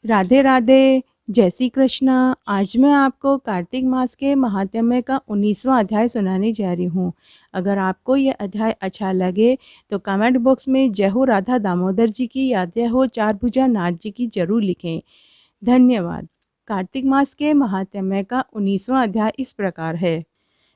राधे राधे। जय श्री कृष्णा। आज मैं आपको कार्तिक मास के महात्म्य का 19वां अध्याय सुनाने जा रही हूँ। अगर आपको यह अध्याय अच्छा लगे तो कमेंट बॉक्स में जय हो राधा दामोदर जी की या जय हो चार भुजा नाथ जी की जरूर लिखें। धन्यवाद। कार्तिक मास के महात्म्य का 19वां अध्याय इस प्रकार है।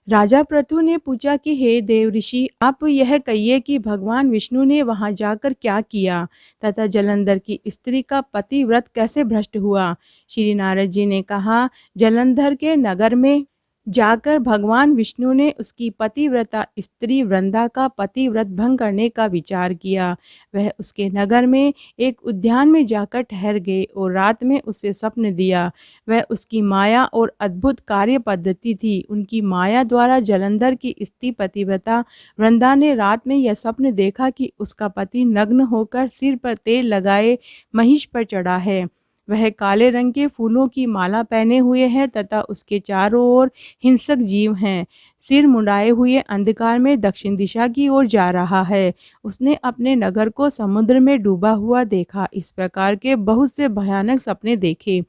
राजा पृथु ने पूछा कि हे देव ऋषि, आप यह कहिए कि भगवान विष्णु ने वहां जाकर क्या किया तथा जलंधर की स्त्री का पतिव्रत कैसे भ्रष्ट हुआ। श्री नारद जी ने कहा, जलंधर के नगर में जाकर भगवान विष्णु ने उसकी पतिव्रता स्त्री वृंदा का पतिव्रत भंग करने का विचार किया। वह उसके नगर में एक उद्यान में जाकर ठहर गए और रात में उसे स्वप्न दिया। वह उसकी माया और अद्भुत कार्य पद्धति थी। उनकी माया द्वारा जलंधर की स्त्री पतिव्रता वृंदा ने रात में यह स्वप्न देखा कि उसका पति नग्न होकर सिर पर तेल लगाए महिष पर चढ़ा है। वह काले रंग के फूलों की माला पहने हुए है तथा उसके चारों ओर हिंसक जीव हैं। सिर मुंडाए हुए अंधकार में दक्षिण दिशा की ओर जा रहा है। उसने अपने नगर को समुद्र में डूबा हुआ देखा। इस प्रकार के बहुत से भयानक सपने देखे।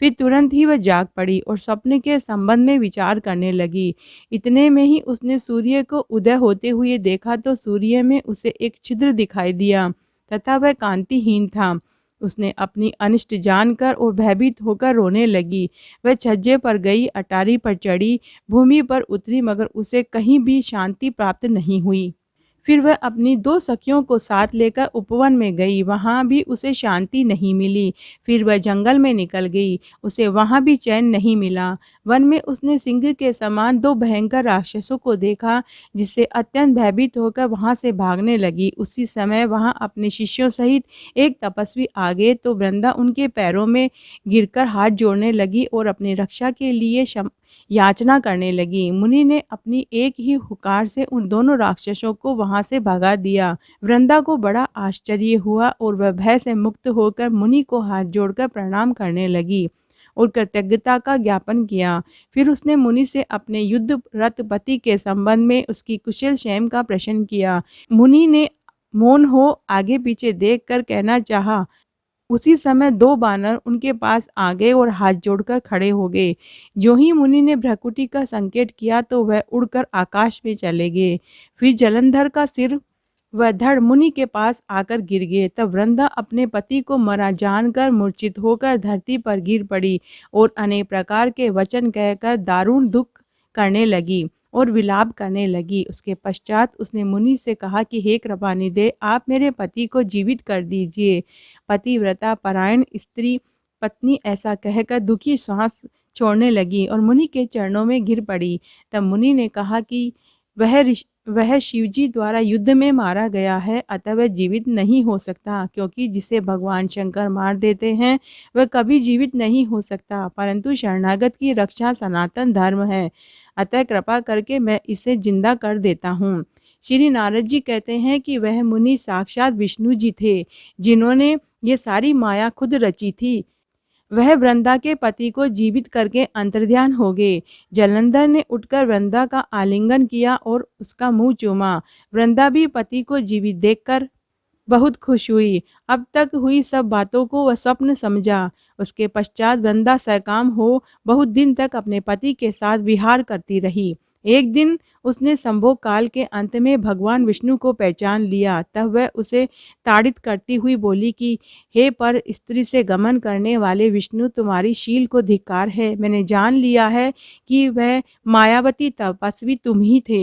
फिर तुरंत ही वह जाग पड़ी और सपने के संबंध में विचार करने लगी। इतने में ही उसने सूर्य को उदय होते हुए देखा तो सूर्य में उसे एक छिद्र दिखाई दिया तथा वह कांतिहीन था। उसने अपनी अनिष्ट जानकर और भयभीत होकर रोने लगी। वह छज्जे पर गई, अटारी पर चढ़ी, भूमि पर उतरी, मगर उसे कहीं भी शांति प्राप्त नहीं हुई। फिर वह अपनी दो सखियों को साथ लेकर उपवन में गई। वहाँ भी उसे शांति नहीं मिली। फिर वह जंगल में निकल गई। उसे वहाँ भी चैन नहीं मिला। वन में उसने सिंह के समान दो भयंकर राक्षसों को देखा, जिससे अत्यंत भयभीत होकर वहाँ से भागने लगी। उसी समय वहाँ अपने शिष्यों सहित एक तपस्वी आ गए तो वृंदा उनके पैरों में गिरकर हाथ जोड़ने लगी और अपनी रक्षा के लिए याचना करने लगी। मुनि ने अपनी एक ही हुकार से उन दोनों राक्षसों को वहां से भगा दिया। वृंदा को बड़ा आश्चर्य हुआ और वह भय से मुक्त होकर मुनि को हाथ जोड़कर प्रणाम करने लगी और कृतज्ञता का ज्ञापन किया। फिर उसने मुनि से अपने युद्ध रत पति के संबंध में उसकी कुशल क्षेम का प्रश्न किया। मुनि ने मौन हो आगे पीछे देखकर कहना चाहा। उसी समय दो बानर उनके पास आ गए और हाथ जोड़कर खड़े हो गए। जो ही मुनि ने भ्रकुटी का संकेत किया तो वह उड़कर आकाश में चले गए। फिर जलंधर का सिर वह धड़ मुनि के पास आकर गिर गए। तब वृंदा अपने पति को मरा जानकर मूर्छित होकर धरती पर गिर पड़ी और अनेक प्रकार के वचन कहकर दारुण दुख करने लगी और विलाप करने लगी। उसके पश्चात उसने मुनि से कहा कि हे कृपानिधे, आप मेरे पति को जीवित कर दीजिए। पतिव्रता परायण स्त्री पत्नी ऐसा कहकर दुखी सांस छोड़ने लगी और मुनि के चरणों में गिर पड़ी। तब मुनि ने कहा कि वह शिवजी द्वारा युद्ध में मारा गया है, अतः वह जीवित नहीं हो सकता, क्योंकि जिसे भगवान शंकर मार देते हैं वह कभी जीवित नहीं हो सकता। परंतु शरणागत की रक्षा सनातन धर्म है, अतः कृपा करके मैं इसे जिंदा कर देता हूँ। श्री नारद जी कहते हैं कि वह मुनि साक्षात विष्णु जी थे, जिन्होंने ये सारी माया खुद रची थी। वह वृंदा के पति को जीवित करके अंतर्ध्यान हो गए। जलंधर ने उठकर वृंदा का आलिंगन किया और उसका मुंह चूमा। वृंदा भी पति को जीवित देखकर बहुत खुश हुई। अब तक हुई सब बातों को वह स्वप्न समझा। उसके पश्चात वृंदा सकाम हो बहुत दिन तक अपने पति के साथ विहार करती रही। एक दिन उसने संभोग काल के अंत में भगवान विष्णु को पहचान लिया। तब वह उसे ताड़ित करती हुई बोली कि हे पर स्त्री से गमन करने वाले विष्णु, तुम्हारी शील को धिक्कार है। मैंने जान लिया है कि वह मायावती तपस्वी तुम ही थे।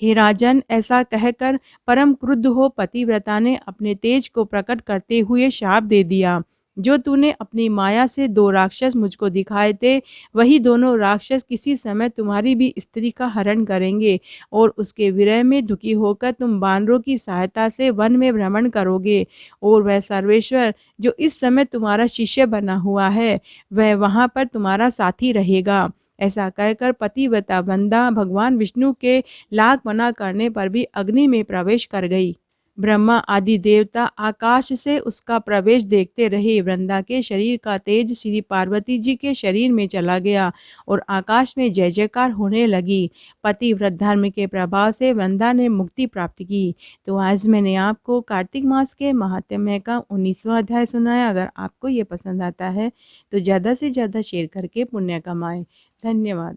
हे राजन, ऐसा कहकर परम क्रुद्ध हो पतिव्रता ने अपने तेज को प्रकट करते हुए शाप दे दिया। जो तूने अपनी माया से दो राक्षस मुझको दिखाए थे, वही दोनों राक्षस किसी समय तुम्हारी भी स्त्री का हरण करेंगे और उसके विरह में दुखी होकर तुम बानरों की सहायता से वन में भ्रमण करोगे। और वह सर्वेश्वर जो इस समय तुम्हारा शिष्य बना हुआ है, वह वहाँ पर तुम्हारा साथी रहेगा। ऐसा कहकर पतिव्रता वृंदा भगवान विष्णु के लाख मना करने पर भी अग्नि में प्रवेश कर गई। ब्रह्मा आदि देवता आकाश से उसका प्रवेश देखते रहे। वृंदा के शरीर का तेज श्री पार्वती जी के शरीर में चला गया और आकाश में जय जयकार होने लगी। पतिव्रत धर्म के प्रभाव से वृंदा ने मुक्ति प्राप्त की। तो आज मैंने आपको कार्तिक मास के महात्म्य का 19वां अध्याय सुनाया। अगर आपको ये पसंद आता है तो ज़्यादा से ज़्यादा शेयर करके पुण्य कमाएं। धन्यवाद।